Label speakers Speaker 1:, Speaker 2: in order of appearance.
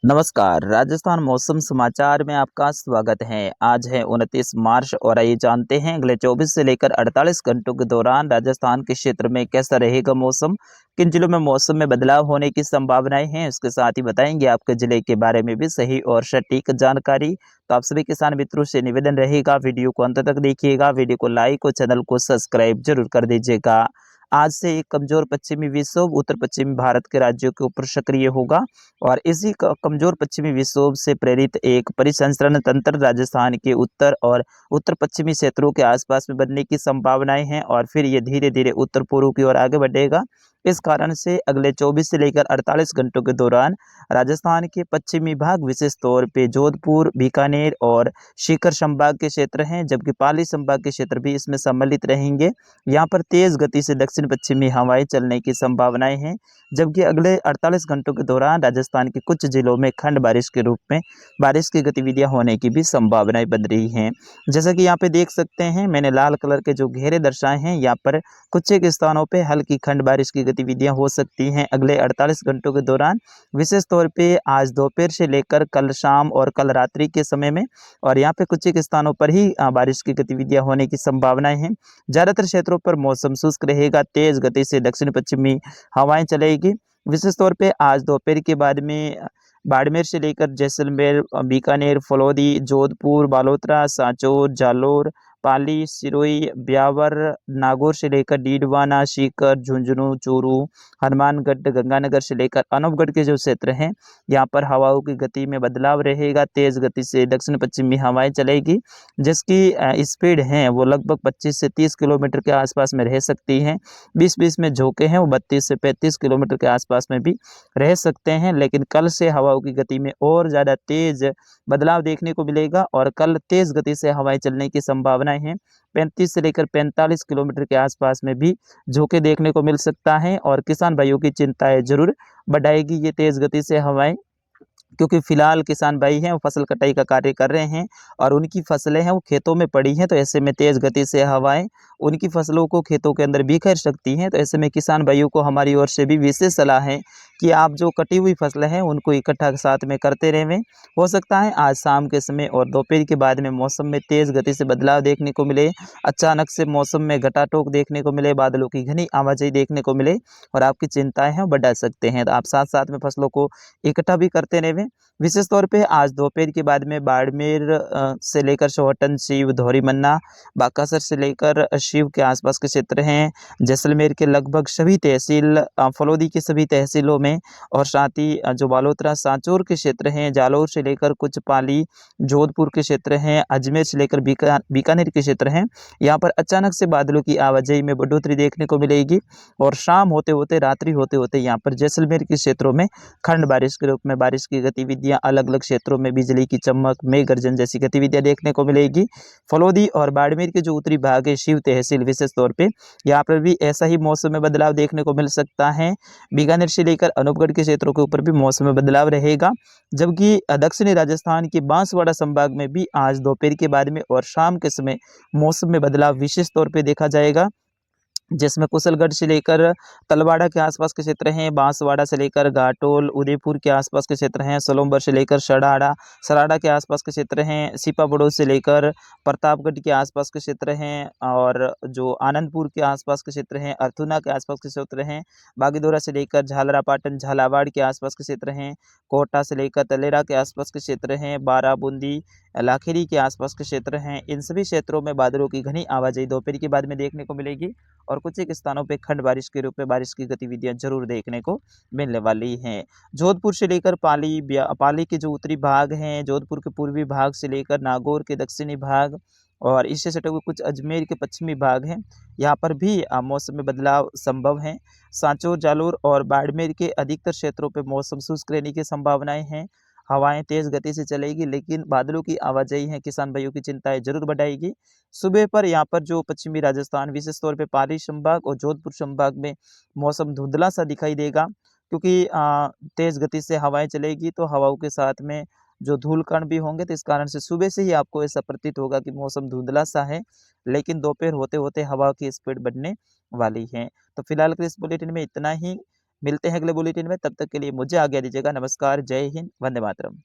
Speaker 1: नमस्कार, राजस्थान मौसम समाचार में आपका स्वागत है। आज है 29 मार्च और आइए जानते हैं अगले 24 से लेकर 48 घंटों के दौरान राजस्थान के क्षेत्र में कैसा रहेगा मौसम, किन जिलों में मौसम में बदलाव होने की संभावनाएं हैं। इसके साथ ही बताएंगे आपके जिले के बारे में भी सही और सटीक जानकारी। तो आप सभी किसान मित्रों से निवेदन रहेगा, वीडियो को अंत तक देखिएगा, वीडियो को लाइक और चैनल को सब्सक्राइब जरूर कर दीजिएगा। आज से एक कमजोर पश्चिमी विक्षोभ उत्तर पश्चिमी भारत के राज्यों के ऊपर सक्रिय होगा और इसी कमजोर पश्चिमी विक्षोभ से प्रेरित एक परिसंचरण तंत्र राजस्थान के उत्तर और उत्तर पश्चिमी क्षेत्रों के आसपास में बनने की संभावनाएं हैं और फिर ये धीरे धीरे उत्तर पूर्व की ओर आगे बढ़ेगा। इस कारण से अगले 24 से लेकर 48 घंटों के दौरान राजस्थान के पश्चिमी भाग विशेष तौर पे जोधपुर, बीकानेर और सीकर संभाग के क्षेत्र हैं, जबकि पाली संभाग के क्षेत्र भी इसमें सम्मिलित रहेंगे। यहाँ पर तेज गति से दक्षिण पश्चिमी हवाएं चलने की संभावनाएं हैं, जबकि अगले 48 घंटों के दौरान राजस्थान के कुछ जिलों में खंड बारिश के रूप में बारिश की गतिविधियां होने की भी संभावनाएं बन रही हैं। जैसा कि यहाँ पे देख सकते हैं, मैंने लाल कलर के जो घेरे दर्शाए हैं, यहाँ पर कुछ एक स्थानों पे हल्की खंड बारिश की गतिविधियां हो सकती हैं अगले 48 घंटों के दौरान, विशेष तौर पे आज दोपहर से लेकर कल शाम और कल रात्रि के समय में। और यहाँ पे कुछ एक स्थानों पर ही बारिश की गतिविधियां होने की संभावनाएं हैं। ज़्यादातर क्षेत्रों पर मौसम शुष्क रहेगा, तेज गति से दक्षिण पश्चिमी हवाएं चलेगी। विशेष तौर पे आज दोपहर के बाद में बाड़मेर से लेकर जैसलमेर, बीकानेर, फलौदी, जोधपुर, बालोतरा, सांचौर, जालोर, पाली, सिरोही, ब्यावर, नागौर से लेकर डीडवाना, सीकर, झुंझुनू, चूरू, हनुमानगढ़, गंगानगर से लेकर अनूपगढ़ के जो क्षेत्र हैं, यहाँ पर हवाओं की गति में बदलाव रहेगा। तेज गति से दक्षिण पश्चिमी हवाएं चलेगी, जिसकी स्पीड है वो लगभग 25 से 30 किलोमीटर के आसपास में रह सकती हैं। 20-20 में झोंके हैं वो 32 से 35 किलोमीटर के आसपास में भी रह सकते हैं। लेकिन कल से हवाओं की गति में और ज़्यादा तेज बदलाव देखने को मिलेगा और कल तेज गति से हवाएं चलने की संभावनाएं हैं। 35 से लेकर 45 किलोमीटर के आसपास में भी झोंके देखने को मिल सकता है और किसान भाइयों की चिंताएं जरूर बढ़ाएगी ये तेज गति से हवाएं, क्योंकि फिलहाल किसान भाई हैं वो फसल कटाई का कार्य कर रहे हैं और उनकी फसलें हैं वो खेतों में पड़ी हैं। तो ऐसे में तेज़ गति से हवाएं उनकी फसलों को खेतों के अंदर बिखेर सकती हैं। तो ऐसे में किसान भाइयों को हमारी ओर से भी विशेष सलाह है कि आप जो कटी हुई फसलें हैं उनको इकट्ठा साथ में करते रहें। हो सकता है आज शाम के समय और दोपहर के बाद में मौसम में तेज़ गति से बदलाव देखने को मिले, अचानक से मौसम में घटाटोक देखने को मिले, बादलों की घनी आवाजाही देखने को मिले और आपकी चिंताएं हैं बढ़ा सकते हैं। तो आप साथ साथ में फसलों को इकट्ठा भी करते रहें। विशेष तौर पे आज दोपहर के बाद में बाड़मेर से लेकर सोहटन, शिव, धौरी मन्ना, बाकासर से लेकर शिव के आसपास के क्षेत्र हैं, जैसलमेर के लगभग सभी तहसील, फलौदी के सभी तहसीलों में और साथ ही जो बालोतरा, सांचौर के क्षेत्र हैं, जालौर से लेकर कुछ पाली, जोधपुर के क्षेत्र हैं, अजमेर से लेकर बीकानेर के क्षेत्र हैं, यहाँ पर अचानक से बादलों की आवाजाही में बढ़ोतरी देखने को मिलेगी और शाम होते होते, रात्रि होते होते यहाँ पर जैसलमेर के क्षेत्रों में खंड बारिश के रूप में बारिश की गतिविधियां, अलग अलग क्षेत्रों में बिजली की चमक, मेघ गर्जन जैसी गतिविधियां देखने को मिलेगी। फलौदी और बाड़मेर के जो उत्तरी भाग है, शिव तहसील विशेष तौर पे, यहाँ पर भी ऐसा ही मौसम में बदलाव देखने को मिल सकता है। बीकानेर से लेकर अनूपगढ़ के क्षेत्रों के ऊपर भी मौसम में बदलाव रहेगा, जबकि दक्षिणी राजस्थान के बांसवाड़ा संभाग में भी आज दोपहर के बाद में और शाम के समय मौसम में बदलाव विशेष तौर पर देखा जाएगा, जिसमें कुशलगढ़ से लेकर तलवाड़ा के आसपास के क्षेत्र हैं, बांसवाड़ा से लेकर घाटोल, उदयपुर के आसपास के क्षेत्र हैं, सोलंबर से लेकर सराड़ा, सराड़ा के आसपास के क्षेत्र हैं, सीपाबड़ो से लेकर प्रतापगढ़ के आसपास के क्षेत्र हैं और जो आनंदपुर के आसपास के क्षेत्र हैं, अर्थुना के आसपास के क्षेत्र हैं, बागीदोरा से लेकर झालरापाटन, झालावाड़ के आसपास के क्षेत्र हैं, कोटा से लेकर तलेरा के आसपास के क्षेत्र हैं, बारा, बूंदी, लाखेरी के आसपास के क्षेत्र हैं। इन सभी क्षेत्रों में बादलों की घनी आवाजाही दोपहर के बाद में देखने को मिलेगी और कुछ एक स्थानों पे खंड बारिश के रूप में बारिश की गतिविधियां जरूर देखने को मिलने वाली हैं। जोधपुर से लेकर पाली, पाली के जो उत्तरी भाग हैं, जोधपुर के पूर्वी भाग से लेकर नागौर के दक्षिणी भाग और इससे सटे हुए कुछ अजमेर के पश्चिमी भाग हैं, यहाँ पर भी मौसम में बदलाव संभव है। सांचौर, जालोर और बाड़मेर के अधिकतर क्षेत्रों पर मौसम शुष्क रहने की संभावनाएं हैं। हवाएं तेज गति से चलेगी, लेकिन बादलों की आवाजाही है किसान भाइयों की चिंताएं जरूर बढ़ाएगी। सुबह पर यहाँ पर जो पश्चिमी राजस्थान विशेष तौर पे पाली संभाग और जोधपुर संभाग में मौसम धुंधला सा दिखाई देगा, क्योंकि तेज गति से हवाएं चलेगी तो हवाओं के साथ में जो धूल कण भी होंगे, तो इस कारण से सुबह से ही आपको ऐसा प्रतीत होगा कि मौसम धुंधला सा है, लेकिन दोपहर होते होते हवा की स्पीड बढ़ने वाली है। तो फिलहाल के इस बुलेटिन में इतना ही। मिलते हैं अगले बुलेटिन में, तब तक के लिए मुझे आज्ञा दीजिएगा। नमस्कार, जय हिंद, वंदे मातरम।